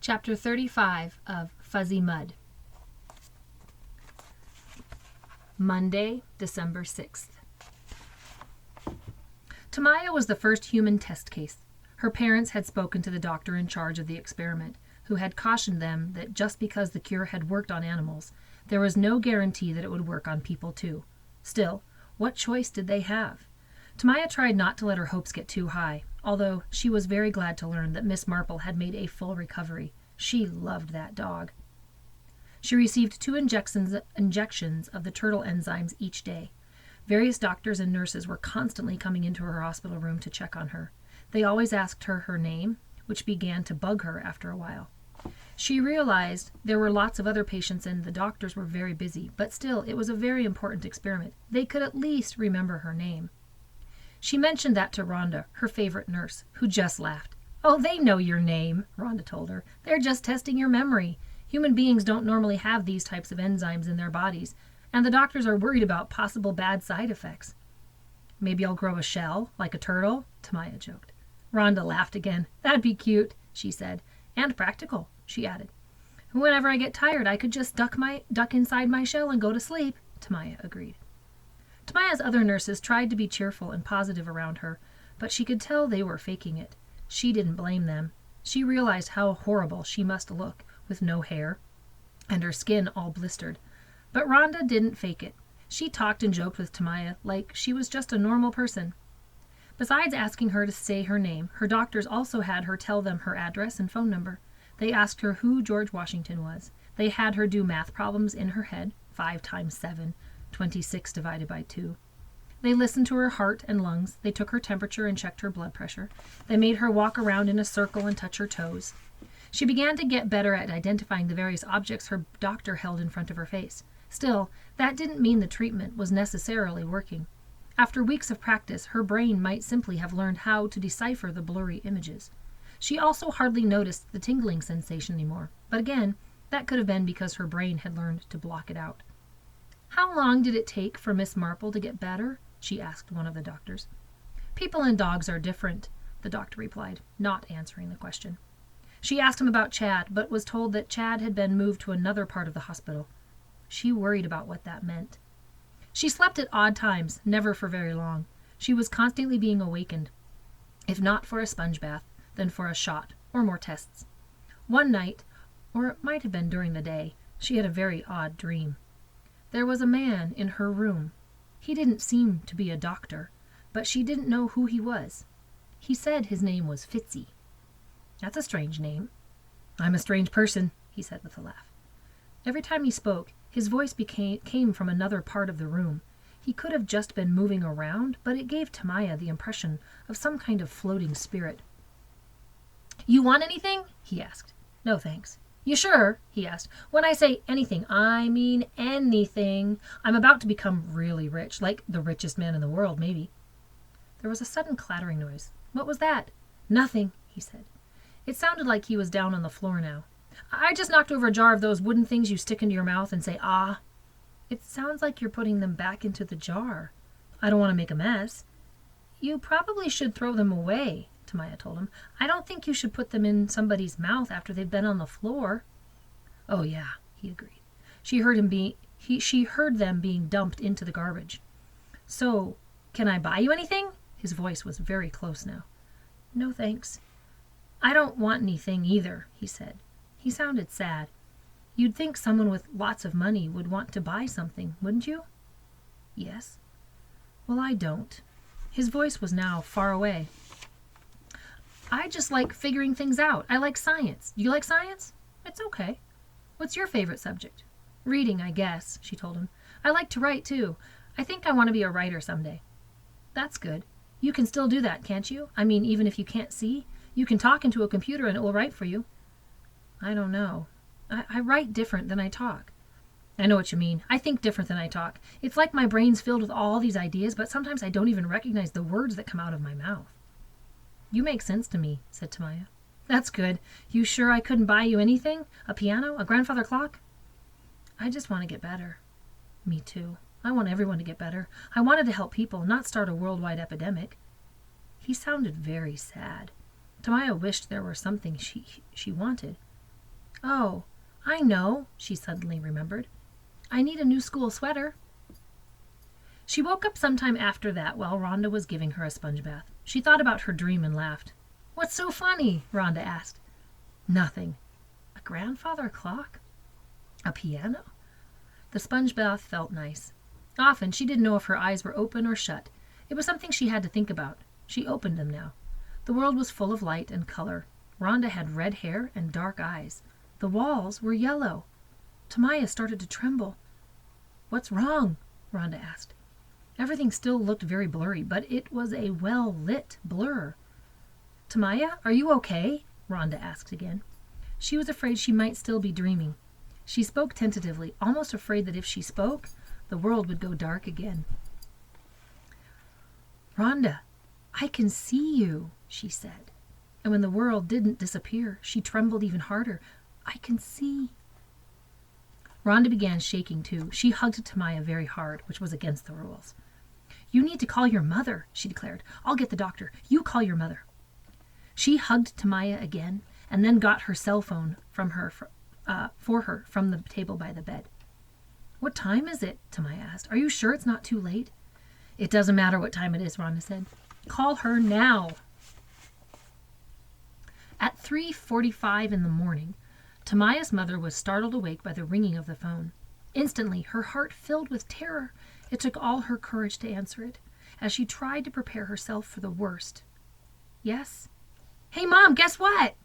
Chapter 35 of Fuzzy Mud. Monday, December 6th. Tamaya was the first human test case. Her parents had spoken to the doctor in charge of the experiment, who had cautioned them that just because the cure had worked on animals, there was no guarantee that it would work on people too. Still, what choice did they have? Tamaya tried not to let her hopes get too high, although she was very glad to learn that Miss Marple had made a full recovery. She loved that dog. She received 2 injections of the turtle enzymes each day. Various doctors and nurses were constantly coming into her hospital room to check on her. They always asked her her name, which began to bug her after a while. She realized there were lots of other patients and the doctors were very busy, but still, it was a very important experiment. They could at least remember her name. She mentioned that to Rhonda, her favorite nurse, who just laughed. "Oh, they know your name," Rhonda told her. "They're just testing your memory. Human beings don't normally have these types of enzymes in their bodies, and the doctors are worried about possible bad side effects." "Maybe I'll grow a shell, like a turtle," Tamaya joked. Rhonda laughed again. "That'd be cute," she said. "And practical," she added. "Whenever I get tired, I could just duck inside my shell and go to sleep," Tamaya agreed. Tamaya's other nurses tried to be cheerful and positive around her, but she could tell they were faking it. She didn't blame them. She realized how horrible she must look with no hair and her skin all blistered. But Rhonda didn't fake it. She talked and joked with Tamaya like she was just a normal person. Besides asking her to say her name, her doctors also had her tell them her address and phone number. They asked her who George Washington was. They had her do math problems in her head, 5 times 7, 26 divided by 2. They listened to her heart and lungs. They took her temperature and checked her blood pressure. They made her walk around in a circle and touch her toes. She began to get better at identifying the various objects her doctor held in front of her face. Still, that didn't mean the treatment was necessarily working. After weeks of practice, her brain might simply have learned how to decipher the blurry images. She also hardly noticed the tingling sensation anymore, but again, that could have been because her brain had learned to block it out. "How long did it take for Miss Marple to get better?" she asked one of the doctors. "People and dogs are different," the doctor replied, not answering the question. She asked him about Chad, but was told that Chad had been moved to another part of the hospital. She worried about what that meant. She slept at odd times, never for very long. She was constantly being awakened. If not for a sponge bath, then for a shot, or more tests. One night, or it might have been during the day, she had a very odd dream. There was a man in her room. He didn't seem to be a doctor, but she didn't know who he was. He said his name was Fitzy. "That's a strange name." "I'm a strange person," he said with a laugh. Every time he spoke, his voice came from another part of the room. He could have just been moving around, but it gave Tamaya the impression of some kind of floating spirit. "You want anything?" he asked. "No, thanks." "You sure?" he asked. "When I say anything, I mean anything. I'm about to become really rich, like the richest man in the world, maybe." There was a sudden clattering noise. "What was that?" "Nothing," he said. It sounded like he was down on the floor now. "I just knocked over a jar of those wooden things you stick into your mouth and say, 'ah.'" "It sounds like you're putting them back into the jar." "I don't want to make a mess." "You probably should throw them away," Tamaya told him. "I don't think you should put them in somebody's mouth after they've been on the floor." "Oh, yeah," he agreed. She heard them being dumped into the garbage. "So, can I buy you anything?" His voice was very close now. "No, thanks." "I don't want anything either," he said. He sounded sad. "You'd think someone with lots of money would want to buy something, wouldn't you?" "Yes." "Well, I don't." His voice was now far away. "I just like figuring things out. I like science. You like science?" "It's okay." "What's your favorite subject?" "Reading, I guess," she told him. "I like to write, too. I think I want to be a writer someday." "That's good. You can still do that, can't you? I mean, even if you can't see, you can talk into a computer and it will write for you." "I don't know. I write different than I talk." "I know what you mean. I think different than I talk. It's like my brain's filled with all these ideas, but sometimes I don't even recognize the words that come out of my mouth." "You make sense to me," said Tamaya. "That's good. You sure I couldn't buy you anything? A piano? A grandfather clock?" "I just want to get better." "Me too. I want everyone to get better. I wanted to help people, not start a worldwide epidemic." He sounded very sad. Tamaya wished there were something she wanted. Oh, I know, she suddenly remembered. I need a new school sweater. She woke up sometime after that while Rhonda was giving her a sponge bath. She thought about her dream and laughed. What's so funny? Rhonda asked. Nothing. A grandfather clock? A piano? The sponge bath felt nice. Often she didn't know if her eyes were open or shut. It was something she had to think about. She opened them now. The world was full of light and color. Rhonda had red hair and dark eyes. The walls were yellow. Tamaya started to tremble. What's wrong? Rhonda asked. Everything still looked very blurry, but it was a well-lit blur. Tamaya, are you okay? Rhonda asked again. She was afraid she might still be dreaming. She spoke tentatively, almost afraid that if she spoke, the world would go dark again. Rhonda, I can see you, she said. And when the world didn't disappear, she trembled even harder. I can see. Rhonda began shaking too. She hugged Tamaya very hard, which was against the rules. You need to call your mother, she declared. I'll get the doctor. You call your mother. She hugged Tamaya again and then got her cell phone for her from the table by the bed. What time is it? Tamaya asked. Are you sure it's not too late? It doesn't matter what time it is, Rhonda said. Call her now. At 3:45 in the morning, Tamaya's mother was startled awake by the ringing of the phone. Instantly, her heart filled with terror. It took all her courage to answer it, as she tried to prepare herself for the worst. Yes? Hey, Mom, guess what?